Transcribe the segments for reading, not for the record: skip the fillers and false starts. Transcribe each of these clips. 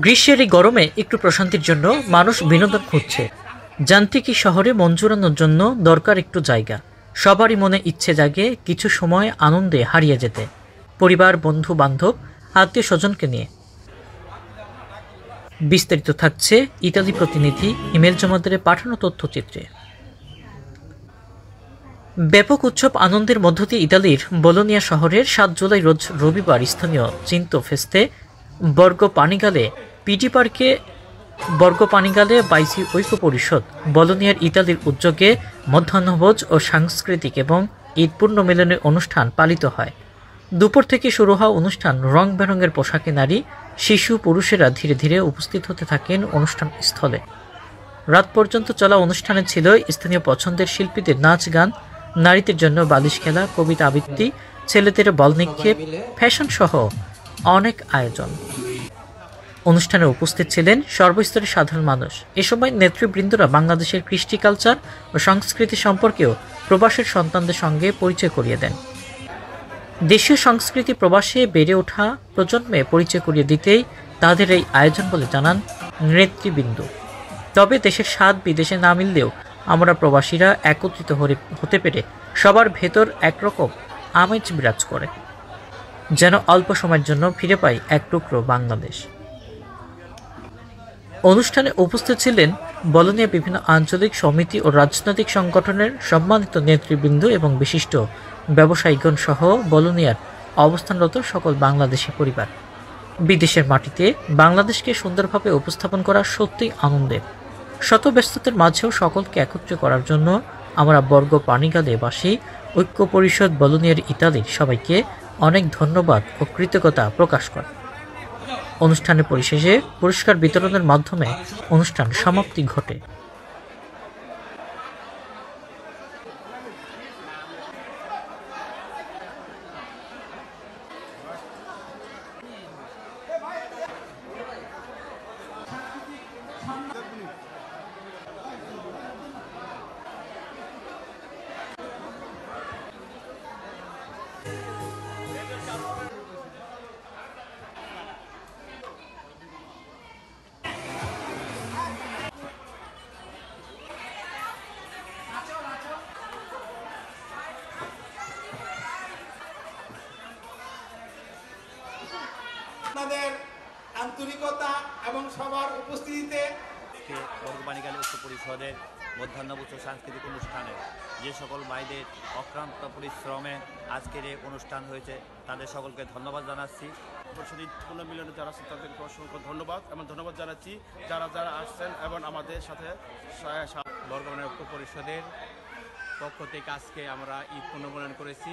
গ্রীষ্মের এই গরমে একটু প্রশান্তির জন্য মানুষ বিনোদন খুঁজছে। যান্ত্রিক শহরে মন জুড়ানোর জন্য দরকার একটু জায়গা। সবারই মনে ইচ্ছে জাগে কিছু সময় আনন্দে হারিয়ে যেতে, পরিবার, বন্ধু বান্ধব, আত্মীয় স্বজনকে নিয়ে। বিস্তারিত থাকছে ইতালি প্রতিনিধি ইমেল জমাদারে পাঠানো তথ্যচিত্রে। ব্যাপক উৎসব আনন্দের মধ্য দিয়ে ইতালির বোলোনিয়া শহরের 7 জুলাই রোজ রবিবার স্থানীয় চিন্তো ফেস্তে বর্গ পানিগালে পিটি পার্কে বর্গ পানিগালে বাইসি ঐক্য পরিষদ বোলোনিয়ার ইতালির উদ্যোগে মধ্যাহ্নভোজ ও সাংস্কৃতিক এবং ঈদ পূর্ণ মিলনের অনুষ্ঠান পালিত হয়। দুপুর থেকে শুরু হওয়া অনুষ্ঠান রং বেরঙের পোশাকে নারী, শিশু, পুরুষেরা ধীরে ধীরে উপস্থিত হতে থাকেন অনুষ্ঠান স্থলে। রাত পর্যন্ত চলা অনুষ্ঠানে ছিল স্থানীয় পছন্দের শিল্পীদের নাচ গান, নারীদের জন্য বালিশ খেলা, কবিতা আবৃত্তি, ছেলেদের বল নিক্ষেপ, ফ্যাশন সহ অনেক আয়োজন। অনুষ্ঠানে উপস্থিত ছিলেন সর্বস্তরের সাধারণ মানুষ। এ সময় নেতৃবৃন্দরা বাংলাদেশের কৃষ্টি, কালচার ও সংস্কৃতি সম্পর্কেও প্রবাসের সন্তানদের সঙ্গে পরিচয় করিয়ে দেন। দেশীয় সংস্কৃতি প্রবাসে বেড়ে ওঠা প্রজন্মে পরিচয় করিয়ে দিতেই তাদের এই আয়োজন বলে জানান নেতৃবৃন্দ। তবে দেশের স্বাদ বিদেশে না মিললেও আমরা প্রবাসীরা একত্রিত হতে পেরে সবার ভেতর একরকম আমেজ বিরাজ করে, যেন অল্প সময়ের জন্য ফিরে পাই এক টুকরো বাংলাদেশ। অনুষ্ঠানে উপস্থিত ছিলেন বোলোনিয়া বিভিন্ন আঞ্চলিক সমিতি ও রাজনৈতিক সংগঠনের সম্মানিত নেতৃবৃন্দ এবং বিশিষ্ট ব্যবসায়ীগণ সহ বোলোনিয়ার অবস্থানরত সকল বাংলাদেশি পরিবার। বিদেশের মাটিতে বাংলাদেশকে সুন্দরভাবে উপস্থাপন করা সত্যিই আনন্দের। শত ব্যস্ততার মাঝেও সকলকে একত্র করার জন্য আমরা বর্গ পানিগালে বাসী ঐক্য পরিষদ বোলোনিয়ার ইতালির সবাইকে অনেক ধন্যবাদ ও কৃতজ্ঞতা প্রকাশ করে। অনুষ্ঠানের পরিশেষে পুরস্কার বিতরণের মাধ্যমে অনুষ্ঠান সমাপ্তি ঘটে। আপনাদের আন্তরিকতা এবং সবার উপস্থিতিতে বর্গ পানিগালে ঐক্য পরিষদের মধ্যাহ্নভোজ সাংস্কৃতিক অনুষ্ঠানে যে সকল ভাইদের অক্লান্ত পরিশ্রমে আজকের এই অনুষ্ঠান হয়েছে, তাদের সকলকে ধন্যবাদ জানাচ্ছি। পরিষদ পুনর্মিলনে যারা আছেন তাদেরকে অসংখ্য ধন্যবাদ এবং ধন্যবাদ জানাচ্ছি যারা যারা আসছেন এবং আমাদের সাথে বর্গ পানিগালে ঐক্য পরিষদের পক্ষ থেকে আজকে আমরা ঈদ পুনর্মিলন করেছি।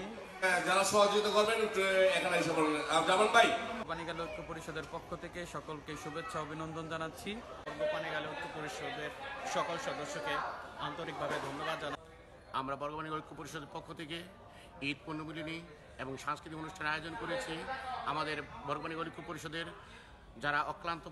যারা সহযোগিতা করবেন এখানে এসে বলবেন। জামান ভাই, পানিগালে ঐক্য পরিষদের পক্ষ থেকে সকলকে শুভেচ্ছা অভিনন্দন জানাচ্ছি। বর্গ পানিগালে ঐক্য পরিষদের সকল সদস্যকে আন্তরিকভাবে ধন্যবাদ জানাই। আমরা বর্গ পানিগালে ঐক্য পরিষদের পক্ষ থেকে ঈদ পুনর্মিলনী এবং সাংস্কৃতিক অনুষ্ঠান আয়োজন করেছি। আমাদের বর্গ পানিগালে ঐক্য পরিষদের যারা অক্লান্ত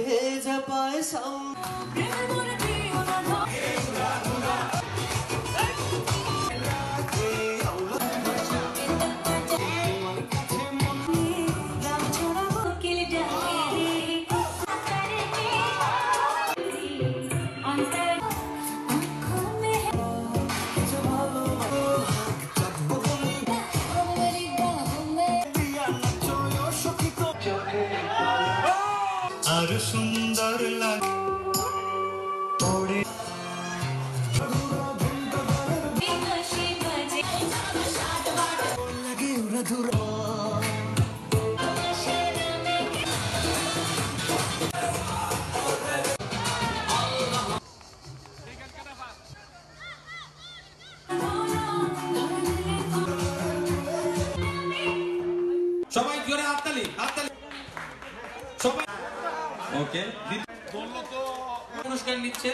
भेजा पाए আরো সুন্দর লাগে সবাই জোরে হাততালি হাততালি সবাই। ওকে, পুরস্কার নিচ্ছে